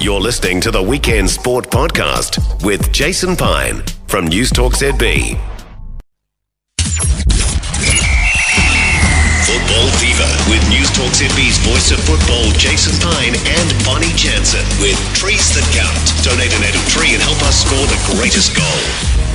You're listening to the Weekend Sport Podcast with Jason Pine from News Talk ZB. Football Fever with News Talk ZB's voice of football, Jason Pine and Bonnie Jansen with Trees That Count. Donate a native tree and help us score the greatest goal.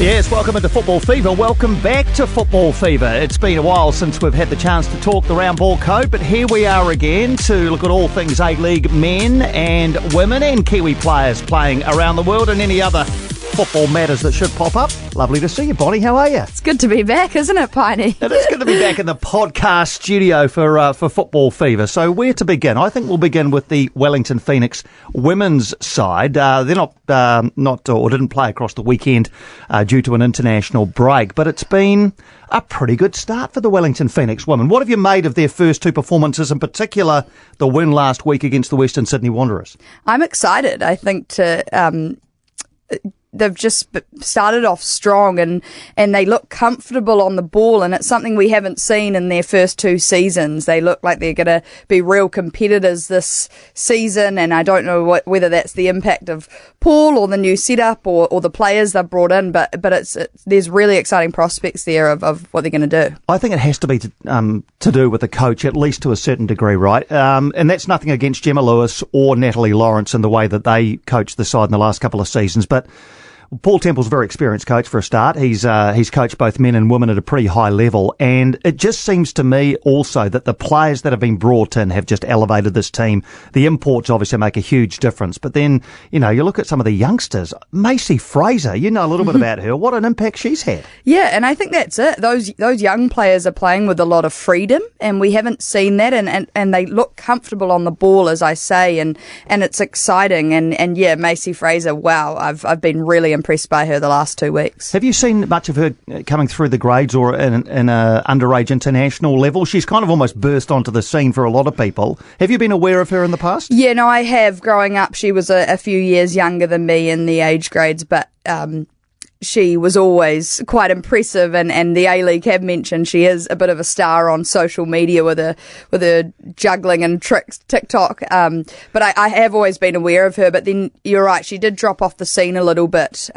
Yes, welcome into Football Fever. Welcome back to Football Fever. It's been a while since we've had the chance to talk the round ball code, but here we are again to look at all things A-League men and women and Kiwi players playing around the world and any other football matters that should pop up. Lovely to see you, Bonnie. How are you? It's good to be back, isn't it, Piney? It is good to be back in the podcast studio for Football Fever. So where to begin? I think we'll begin with the Wellington Phoenix women's side. They're not didn't play across the weekend due to an international break, but it's been a pretty good start for the Wellington Phoenix women. What have you made of their first two performances, in particular the win last week against the Western Sydney Wanderers? I'm excited. I think they've just started off strong and they look comfortable on the ball, and it's something we haven't seen in their first two seasons. They look like they're going to be real competitors this season, and I don't know whether that's the impact of Paul or the new setup or the players they've brought in, but there's really exciting prospects there of what they're going to do. I think it has to be to do with the coach, at least to a certain degree, right? And that's nothing against Gemma Lewis or Natalie Lawrence in the way that they coached the side in the last couple of seasons, but Paul Temple's a very experienced coach for a start. He's coached both men and women at a pretty high level, and it just seems to me also that the players that have been brought in have just elevated this team. The imports obviously make a huge difference, but then, you look at some of the youngsters. Macy Fraser, you know a little bit about her. What an impact she's had. Yeah, and I think that's it. Those young players are playing with a lot of freedom, and we haven't seen that, and they look comfortable on the ball, as I say, and it's exciting. And yeah, Macy Fraser, wow, I've been really impressed by her the last 2 weeks. Have you seen much of her coming through the grades or in a underage international level? She's kind of almost burst onto the scene for a lot of people. Have you been aware of her in the past? Yeah, no, I have. Growing up, she was a few years younger than me in the age grades, but she was always quite impressive, and the A-League have mentioned she is a bit of a star on social media with her juggling and tricks, TikTok. But I have always been aware of her, but then you're right, she did drop off the scene a little bit.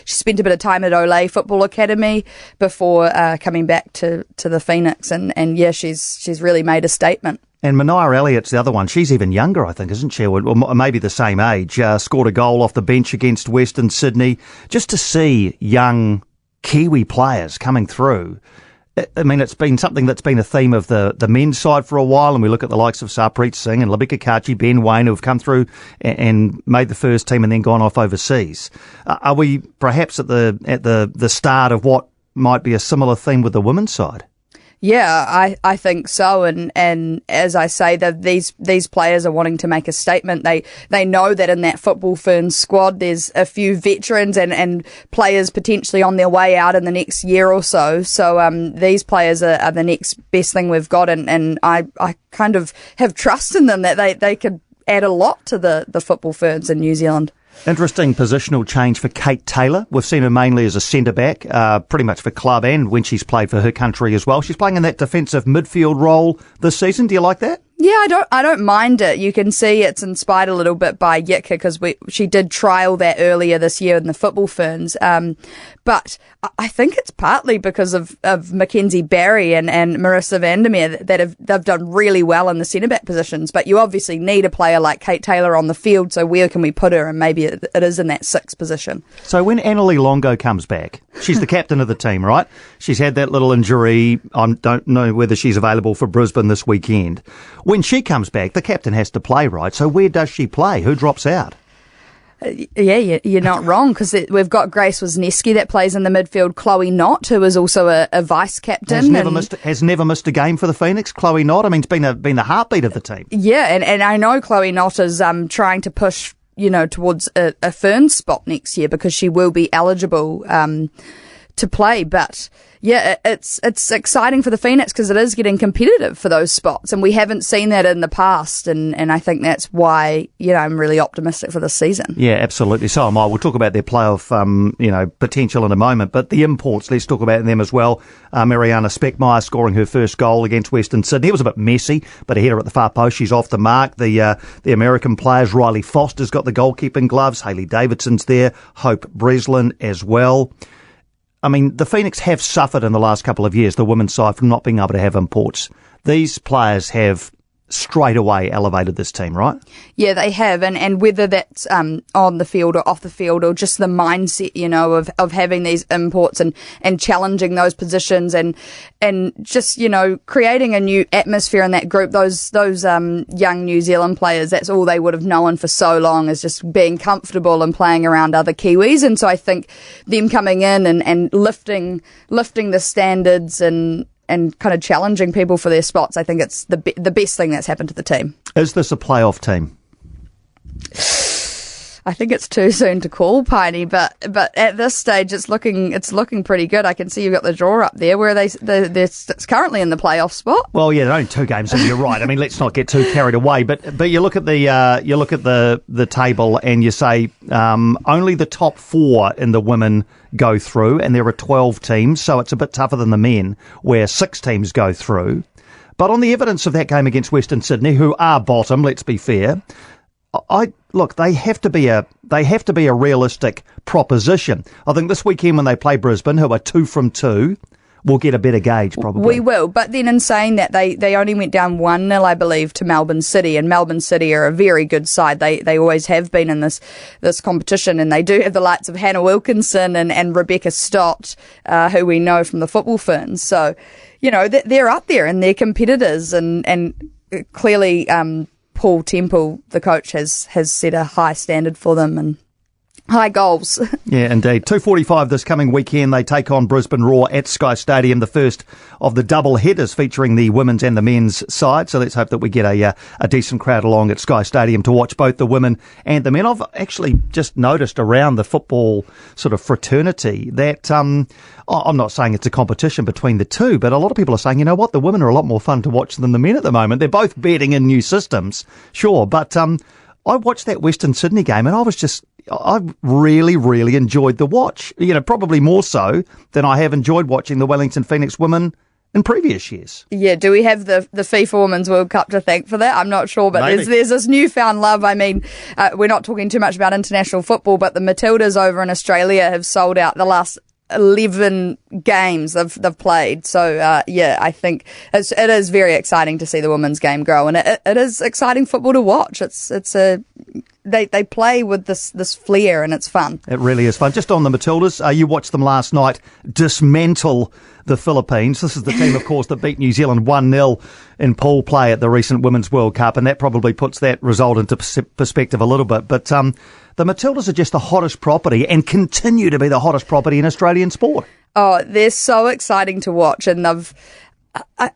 She spent a bit of time at Olay Football Academy before coming back to the Phoenix, and yeah, she's really made a statement. And Mania Elliott's the other one. She's even younger, I think, isn't she? Or maybe the same age. Scored a goal off the bench against Western Sydney. Just to see young Kiwi players coming through. I mean, it's been something that's been a theme of the men's side for a while, and we look at the likes of Sarpreet Singh and Labika Kachi, Ben Wayne, who have come through and made the first team and then gone off overseas. Are we perhaps at the start of what might be a similar theme with the women's side? Yeah, I think so, and as I say, that these players are wanting to make a statement. They know that in that Football Ferns squad there's a few veterans and players potentially on their way out in the next year or so. So these players are the next best thing we've got, and I kind of have trust in them that they could add a lot to the Football Ferns in New Zealand. Interesting positional change for Kate Taylor. We've seen her mainly as a centre-back, pretty much for club and when she's played for her country as well. She's playing in that defensive midfield role this season. Do you like that? Yeah, I don't mind it. You can see it's inspired a little bit by Yitka because she did trial that earlier this year in the Football Ferns. But I think it's partly because of Mackenzie Barry and Marissa Vandermeer that they've done really well in the centre-back positions. But you obviously need a player like Kate Taylor on the field, so where can we put her? And maybe it is in that sixth position. So when Annalie Longo comes back, she's the captain of the team, right? She's had that little injury. I don't know whether she's available for Brisbane this weekend. When she comes back, the captain has to play, right? So where does she play? Who drops out? Yeah, you're not wrong, because we've got Grace Wisniewski that plays in the midfield, Chloe Knott, who is also a vice-captain. Has never missed a game for the Phoenix, Chloe Knott. I mean, it's been the heartbeat of the team. Yeah, and I know Chloe Knott is trying to push, towards a Ferns spot next year because she will be eligible to play. But yeah, it's exciting for the Phoenix because it is getting competitive for those spots, and we haven't seen that in the past. And I think that's why I'm really optimistic for this season. Yeah, absolutely. So am I. We'll talk about their playoff potential in a moment, but the imports, let's talk about them as well. Mariana Speckmeyer scoring her first goal against Western Sydney. It was a bit messy, but a header at the far post. She's off the mark. The American players, Riley Foster's got the goalkeeping gloves. Hayley Davidson's there. Hope Breslin as well. I mean, the Phoenix have suffered in the last couple of years, the women's side, from not being able to have imports. These players have straight away elevated this team, right? Yeah, they have, and whether that's on the field or off the field, or just the mindset, of having these imports and challenging those positions and just creating a new atmosphere in that group. Those young New Zealand players, that's all they would have known for so long, is just being comfortable and playing around other Kiwis. And so I think them coming in and lifting the standards and kind of challenging people for their spots, I think it's the best thing that's happened to the team. Is this a playoff team? I think it's too soon to call, Piney, but at this stage it's looking pretty good. I can see you've got the draw up there. Where are they're currently in the playoff spot. Well, yeah, they're only 2 games in. You're right. I mean, let's not get too carried away. But you look at the table and you say only the top 4 in the women go through, and there are 12 teams, so it's a bit tougher than the men, where 6 teams go through. But on the evidence of that game against Western Sydney, who are bottom, let's be fair, they have to be a realistic proposition. I think this weekend when they play Brisbane, who are 2 from 2, we'll get a better gauge, probably. We will, but then in saying that, they only went down 1-0, I believe, to Melbourne City, and Melbourne City are a very good side. They always have been in this competition, and they do have the likes of Hannah Wilkinson and Rebecca Stott, who we know from the Football Ferns. So, they're up there and they're competitors, and clearly Paul Temple, the coach, has set a high standard for them and high goals. Yeah, indeed. 2:45 this coming weekend. They take on Brisbane Roar at Sky Stadium, the first of the double headers featuring the women's and the men's side. So let's hope that we get a decent crowd along at Sky Stadium to watch both the women and the men. I've actually just noticed around the football sort of fraternity that I'm not saying it's a competition between the two, but a lot of people are saying, you know what, the women are a lot more fun to watch than the men at the moment. They're both betting in new systems, sure, but I watched that Western Sydney game and I really, really enjoyed the watch. Probably more so than I have enjoyed watching the Wellington Phoenix Women in previous years. Yeah, do we have the FIFA Women's World Cup to thank for that? I'm not sure, but there's this newfound love. I mean, we're not talking too much about international football, but the Matildas over in Australia have sold out the last 11 games they've played. So, I think it is very exciting to see the women's game grow, and it is exciting football to watch. They play with this flair, and it's fun. It really is fun. Just on the Matildas, you watched them last night dismantle the Philippines. This is the team, of course, that beat New Zealand 1-0 in pool play at the recent Women's World Cup, and that probably puts that result into perspective a little bit. But the Matildas are just the hottest property and continue to be the hottest property in Australian sport. Oh, they're so exciting to watch, and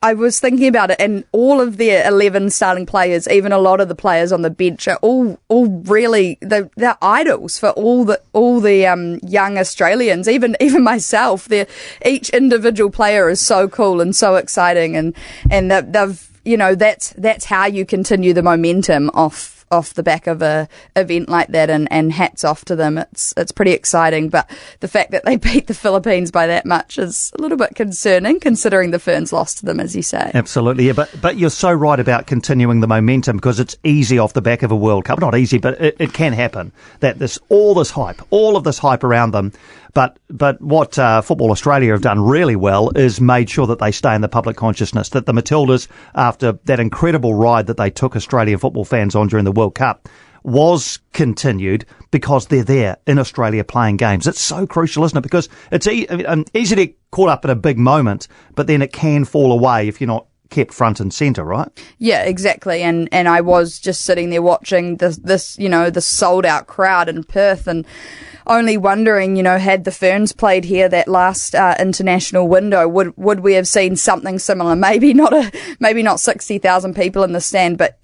I was thinking about it, and all of their 11 starting players, even a lot of the players on the bench, are all really they're idols for all the young Australians. Even myself, each individual player is so cool and so exciting, and that's how you continue the momentum off the back of a event like that, and hats off to them. It's pretty exciting, but the fact that they beat the Philippines by that much is a little bit concerning, considering the Ferns lost to them, as you say. Absolutely, yeah, but you're so right about continuing the momentum, because it's easy off the back of a World Cup. Not easy, but it can happen, that all of this hype around them. But what Football Australia have done really well is made sure that they stay in the public consciousness, that the Matildas, after that incredible ride that they took Australian football fans on during the World Cup, was continued because they're there in Australia playing games. It's so crucial, isn't it? Because it's easy to get caught up in a big moment, but then it can fall away if you're not kept front and centre, right? Yeah, exactly. And I was just sitting there watching the sold out crowd in Perth, and only wondering, had the Ferns played here that last international window, would we have seen something similar? Maybe not 60,000 people in the stand, but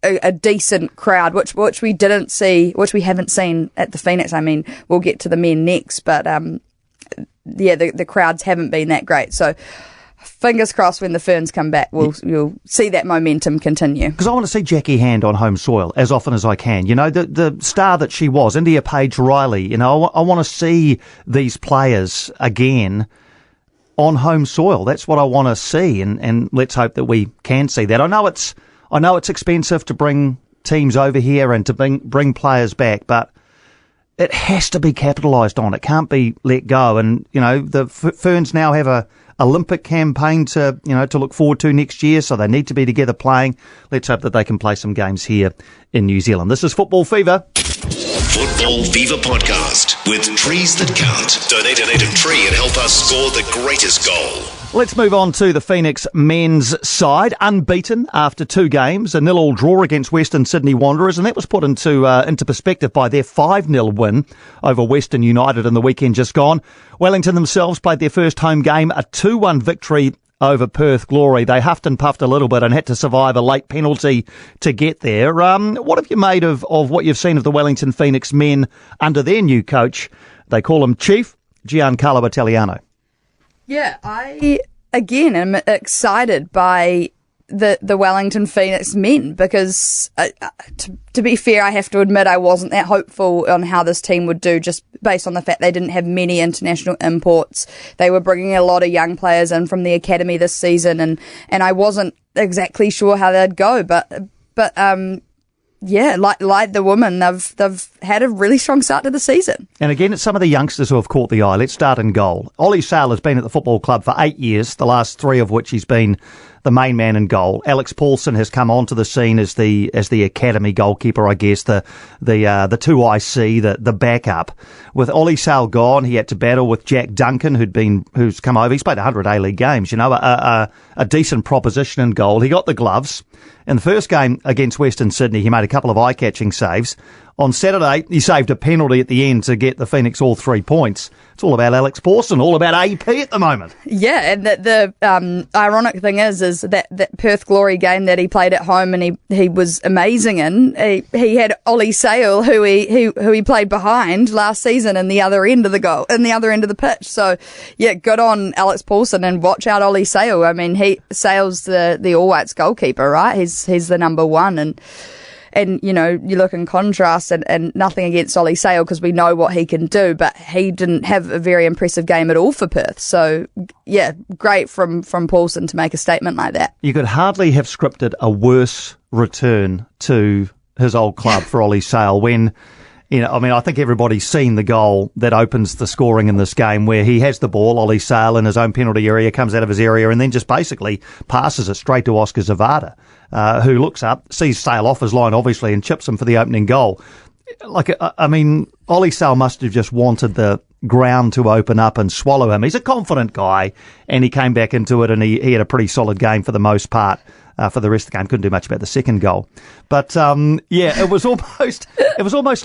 a decent crowd, which we didn't see, which we haven't seen at the Phoenix. I mean, we'll get to the men next, but the crowds haven't been that great. So fingers crossed when the Ferns come back, you'll see that momentum continue. Because I want to see Jackie Hand on home soil as often as I can. You know, the star that she was, India Page Riley, you know, I want to see these players again on home soil. That's what I want to see, and let's hope that we can see that. I know it's expensive to bring teams over here and to bring players back, but it has to be capitalised on. It can't be let go. And, you know, the Ferns now have a Olympic campaign to look forward to next year, so they need to be together playing. Let's hope that they can play some games here in New Zealand. This is Football Fever. Football Fever podcast with trees that count. Donate a native tree and help us score the greatest goal. Let's move on to the Phoenix men's side, unbeaten after 2 games, a 0-0 draw against Western Sydney Wanderers, and that was put into perspective by their 5-0 win over Western United in the weekend just gone. Wellington themselves played their first home game, a 2-1 victory over Perth Glory. They huffed and puffed a little bit and had to survive a late penalty to get there. What have you made of what you've seen of the Wellington Phoenix men under their new coach? They call him Chief Giancarlo Italiano. Yeah, I, again, am excited by the Wellington Phoenix men because, to be fair, I have to admit I wasn't that hopeful on how this team would do just based on the fact they didn't have many international imports. They were bringing a lot of young players in from the academy this season, and I wasn't exactly sure how they'd go, but yeah, like the women, they've had a really strong start to the season. And again, it's some of the youngsters who have caught the eye. Let's start in goal. Ollie Sale has been at the football club for 8 years, the last 3 of which he's been the main man in goal. Alex Paulson has come onto the scene as the academy goalkeeper, I guess, the 2IC, the backup. With Ollie Sale gone, he had to battle with Jack Duncan, who's come over. He's played 100 A-League games, you know, a decent proposition in goal. He got the gloves. In the first game against Western Sydney, he made a couple of eye-catching saves. On Saturday, he saved a penalty at the end to get the Phoenix all 3 points. It's all about Alex Paulson, all about AP at the moment. Yeah, and the ironic thing is that Perth Glory game that he played at home and he was amazing in. He had Ollie Sale, who he played behind last season in the other end of the goal, in the other end of the pitch. So yeah, good on Alex Paulson, and watch out Ollie Sale. I mean, Sale's the All Whites goalkeeper, right? He's the number 1, and, you know, you look in contrast, and nothing against Ollie Sale because we know what he can do, but he didn't have a very impressive game at all for Perth. So, yeah, great from Paulson to make a statement like that. You could hardly have scripted a worse return to his old club for Ollie Sale when, you know, I mean, I think everybody's seen the goal that opens the scoring in this game where he has the ball, Ollie Sale, in his own penalty area, comes out of his area and then just basically passes it straight to Oscar Zavada, who looks up, sees Sale off his line, obviously, and chips him for the opening goal. Like, I mean, Ollie Sale must have just wanted the ground to open up and swallow him. He's a confident guy, and he came back into it, and he had a pretty solid game for the most part. For the rest of the game, couldn't do much about the second goal, but yeah, it was almost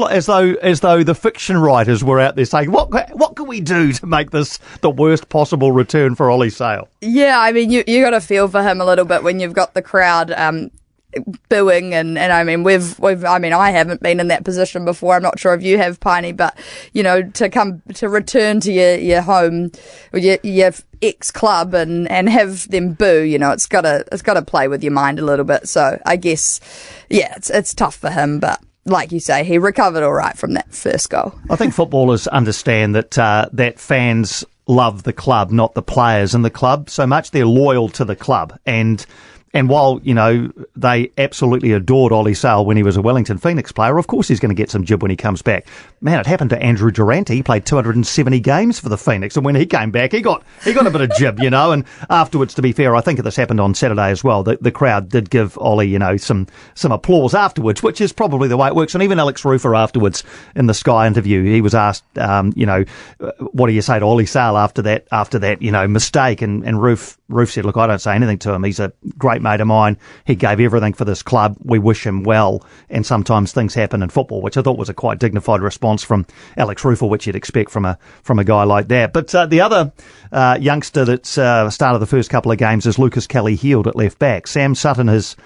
like as though the fiction writers were out there saying, what can we do to make this the worst possible return for Ollie Sale? Yeah, I mean, you got to feel for him a little bit when you've got the crowd booing, and I mean, I haven't been in that position before. I'm not sure if you have, Piney, but you know, to return to your home, your ex club and have them boo, you know, it's gotta play with your mind a little bit. So I guess, yeah, it's tough for him, but like you say, he recovered all right from that first goal. I think footballers understand that fans love the club, not the players in the club so much. They're loyal to the club, and while, you know, they absolutely adored Ollie Sale when he was a Wellington Phoenix player, of course he's going to get some jib when he comes back. Man, it happened to Andrew Durante. He played 270 games for the Phoenix, and when he came back, he got a bit of jib, you know. And afterwards, to be fair, I think this happened on Saturday as well. The crowd did give Ollie, you know, some applause afterwards, which is probably the way it works. And even Alex Rufer afterwards in the Sky interview, he was asked, you know, what do you say to Ollie Sale after that, you know, mistake? And Roof said, look, I don't say anything to him. He's a great mate of mine. He gave everything for this club. We wish him well. And sometimes things happen in football, which I thought was a quite dignified response from Alex Rufer, which you'd expect from a guy like that. But the other youngster that's started the first couple of games is Lucas Kelly-Heald at left back. Sam Sutton is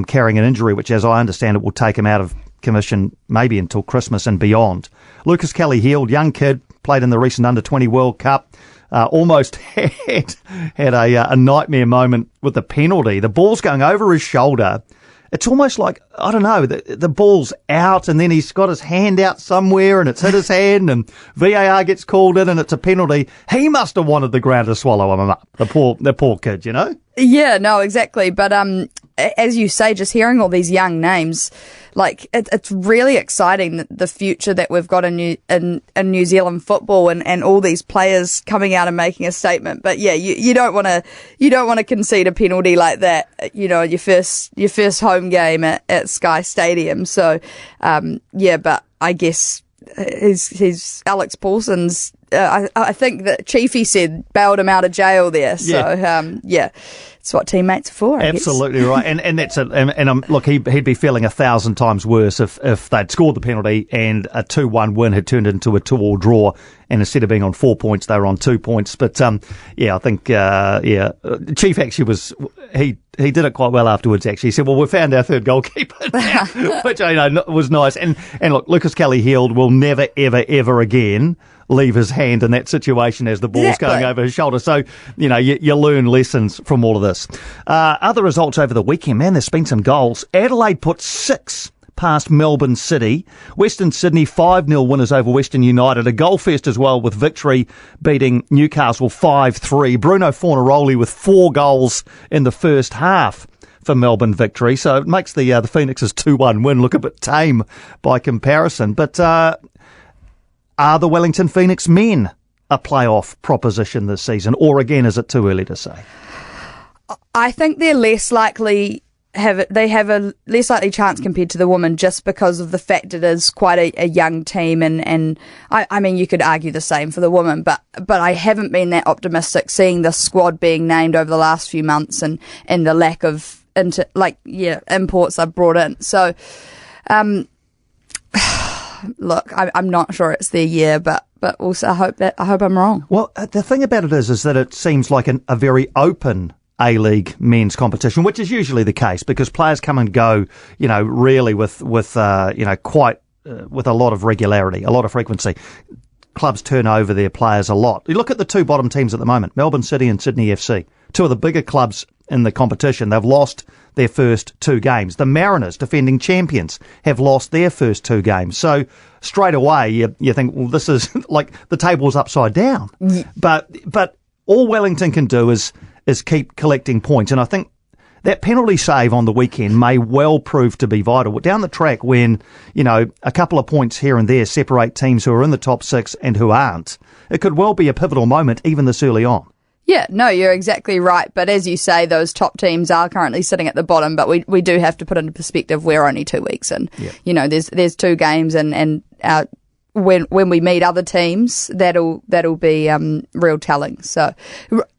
carrying an injury, which, as I understand it, will take him out of commission maybe until Christmas and beyond. Lucas Kelly-Heald, young kid, played in the recent Under-20 World Cup. Almost had a nightmare moment with the penalty. The ball's going over his shoulder. It's almost like, I don't know, the ball's out and then he's got his hand out somewhere and it's hit his hand and VAR gets called in and it's a penalty. He must have wanted the ground to swallow him up. The poor kid, you know? Yeah, no, exactly. But as you say, just hearing all these young names, like it's really exciting, the future that we've got in New Zealand football and all these players coming out and making a statement. But yeah, you don't want to concede a penalty like that, you know, your first home game at Sky Stadium. So but I guess he's Alex Paulson's. I think that Chiefy said bailed him out of jail there. So it's what teammates are for. Absolutely right, and that's it. And look, he'd be feeling 1,000 times worse if they'd scored the penalty and a 2-1 win had turned into a 2-2 draw, and instead of being on 4 points, they were on 2 points. But I think Chief actually he did it quite well afterwards. Actually, he said, "Well, we found our third goalkeeper," now, which I know was nice. And look, Lucas Kelly-Heald will never ever again leave his hand in that situation as the ball's going over his shoulder. So, you know, you learn lessons from all of this. Other results over the weekend, man, there's been some goals. Adelaide put 6 past Melbourne City. Western Sydney 5-0 winners over Western United. A goal fest as well with Victory beating Newcastle 5-3. Bruno Fornaroli with 4 goals in the first half for Melbourne Victory. So it makes the Phoenix's 2-1 win look a bit tame by comparison. But are the Wellington Phoenix men a playoff proposition this season? Or again, is it too early to say? I think they're less likely. They have a less likely chance compared to the women just because of the fact it is quite a young team and I mean you could argue the same for the women, but I haven't been that optimistic seeing the squad being named over the last few months and the lack of imports I've brought in. So look, I'm not sure it's their year, but also I hope I'm wrong. Well, the thing about it is that it seems like a very open A-League men's competition, which is usually the case because players come and go, you know, really with with a lot of regularity, a lot of frequency. Clubs turn over their players a lot. You look at the 2 bottom teams at the moment, Melbourne City and Sydney FC, 2 of the bigger clubs in the competition. They've lost their first 2 games. The Mariners, defending champions, have lost their first 2 games. So straight away you think, well, this is like the table's upside down. But all Wellington can do is keep collecting points. And I think that penalty save on the weekend may well prove to be vital. Down the track when, you know, a couple of points here and there separate teams who are in the top 6 and who aren't, it could well be a pivotal moment even this early on. Yeah, no, you're exactly right. But as you say, those top teams are currently sitting at the bottom, but we do have to put into perspective we're only 2 weeks in. Yeah. You know, there's 2 games and when we meet other teams, that'll be real telling. So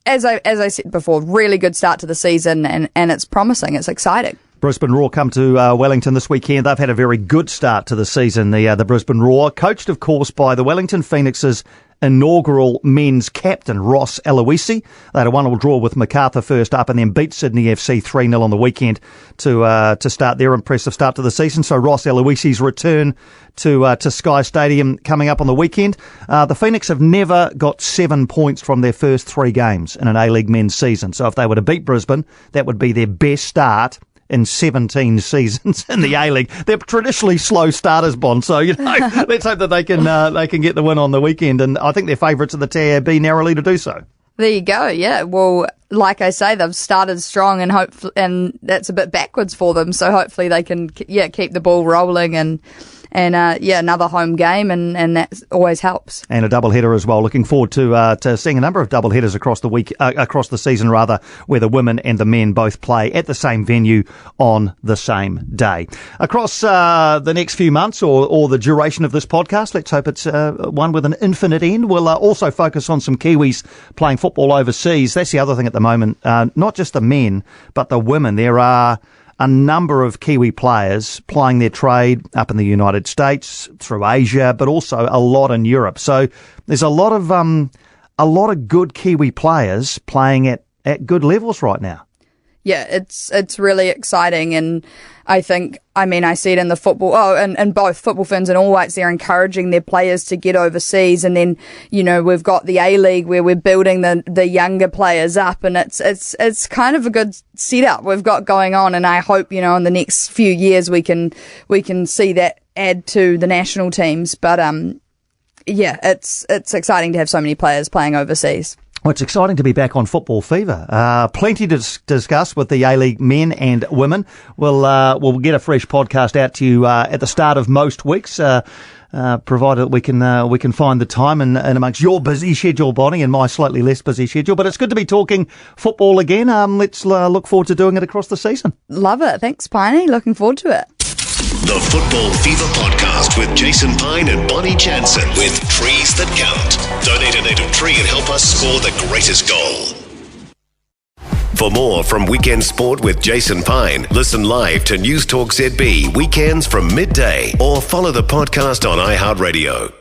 as I said before, really good start to the season and it's promising. It's exciting. Brisbane Roar come to Wellington this weekend. They've had a very good start to the season, the Brisbane Roar, coached, of course, by the Wellington Phoenix's inaugural men's captain, Ross Aloisi. They had a 1-1 draw with Macarthur first up and then beat Sydney FC 3-0 on the weekend to start their impressive start to the season. So Ross Aloisi's return to Sky Stadium coming up on the weekend. The Phoenix have never got 7 points from their first 3 games in an A-League men's season. So if they were to beat Brisbane, that would be their best start in 17 seasons in the A-League. They're traditionally slow starters, Bond, so, you know, let's hope that they can get the win on the weekend, and I think they're favourites of the TAB narrowly to do so. There you go, yeah. Well, like I say, they've started strong and that's a bit backwards for them, so hopefully they can keep the ball rolling and another home game, and that always helps. And a doubleheader as well. Looking forward to seeing a number of doubleheaders across the season, where the women and the men both play at the same venue on the same day. Across the next few months or the duration of this podcast, let's hope it's one with an infinite end. We'll also focus on some Kiwis playing football overseas. That's the other thing at the moment. Not just the men, but the women. There are a number of Kiwi players plying their trade up in the United States, through Asia, but also a lot in Europe. So there's a lot of good Kiwi players playing at good levels right now. yeah, it's really exciting, and I think, I see it in the football, and both Football Ferns and All Whites, they're encouraging their players to get overseas, and then, we've got the A-League where we're building the younger players up, and it's kind of a good setup we've got going on, and I hope, in the next few years we can see that add to the national teams, but it's exciting to have so many players playing overseas. Well, it's exciting to be back on Football Fever. Plenty to discuss with the A-League men and women. We'll get a fresh podcast out to you at the start of most weeks, provided we can find the time and amongst your busy schedule, Bonnie, and my slightly less busy schedule. But it's good to be talking football again. Let's look forward to doing it across the season. Love it. Thanks, Piney. Looking forward to it. The Football Fever Podcast with Jason Pine and Bonnie Jansen with Trees That Count. Donate a native tree and help us score the greatest goal. For more from Weekend Sport with Jason Pine, listen live to News Talk ZB weekends from midday or follow the podcast on iHeartRadio.